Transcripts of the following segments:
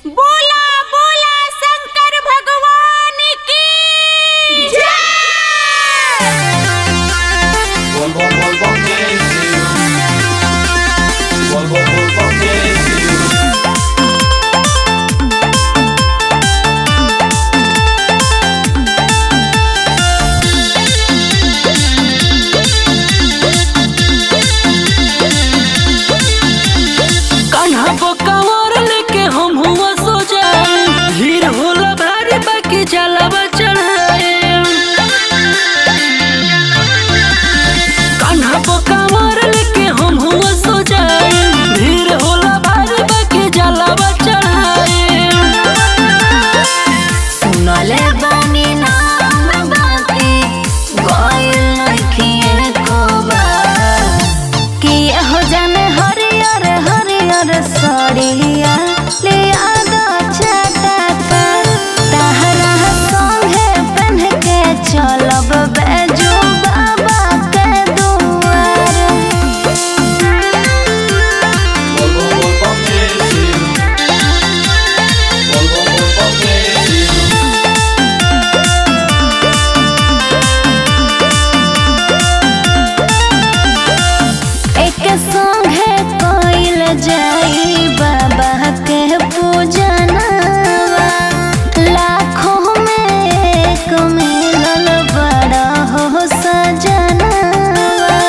बोला बोला शंकर भगवान की जय। बोल बोल बोल बोल जय शिव। बोल बोल बोल बोल जय शिव। कान्हा बकावर लेके हम हुआ सो जाए, भीड़ होला भारी बाकी जलावा चढ़ाए। कान्हा बकावर लेके हम हुआ सो जाए, भीड़ होला भारी बाकी जलावा चढ़ाए। सुनले बानी नाम बाकी गोइल नखिए कोबा कि हो जाने हरियर हरियर सड़िया ले आदा छटका तहरा संगे पहन के चलब बैजू बाबा के दुआर। बोल बोल बोल बोल जय शिव। बोल बोल बोल बोल जय शिव। एक संगे कोइल जाई बाबा के पूजनवा, लाखों में एक मिलल बड़ा हो सजनवा।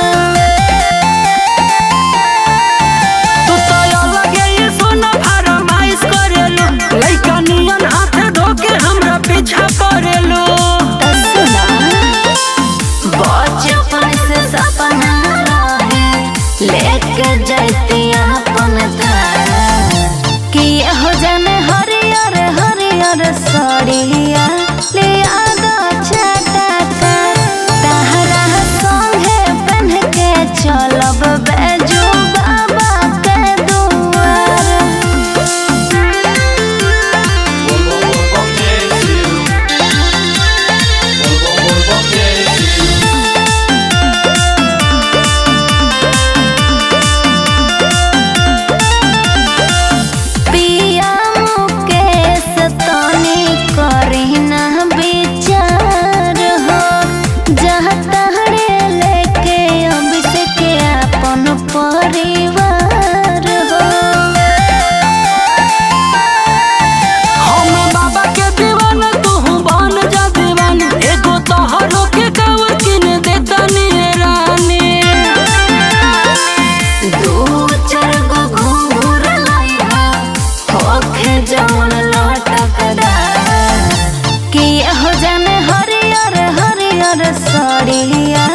तू तो लगे ये सोना फरमाइश करेलो, लइका नियन हाथ धोके हमरा पीछा पड़ेलो। सुना बचपन से सपना रहे लेके जैती अपन थार कि हो जाने हरियर हरियर सड़िया ले आदा छटका तहरा संगे पहन के चलब बैजू बाबा के दुआर। बोल बोल बोल बोल जय शिव। बोल बोल बोल बोल जय शिव। पिया मुकेश तनी करी ना विचार हो, जहाँ तहरे लेके अभिषेक अपन परिवार हो। हम बाबा के दीवाना, तू बन जा दीवानी, एगो तोहरो के कावर किन देता नी रानी। दू चार गो घूर लइहा होखे जौन लटकदार कि हो जाने हरियर हरियर सड़िया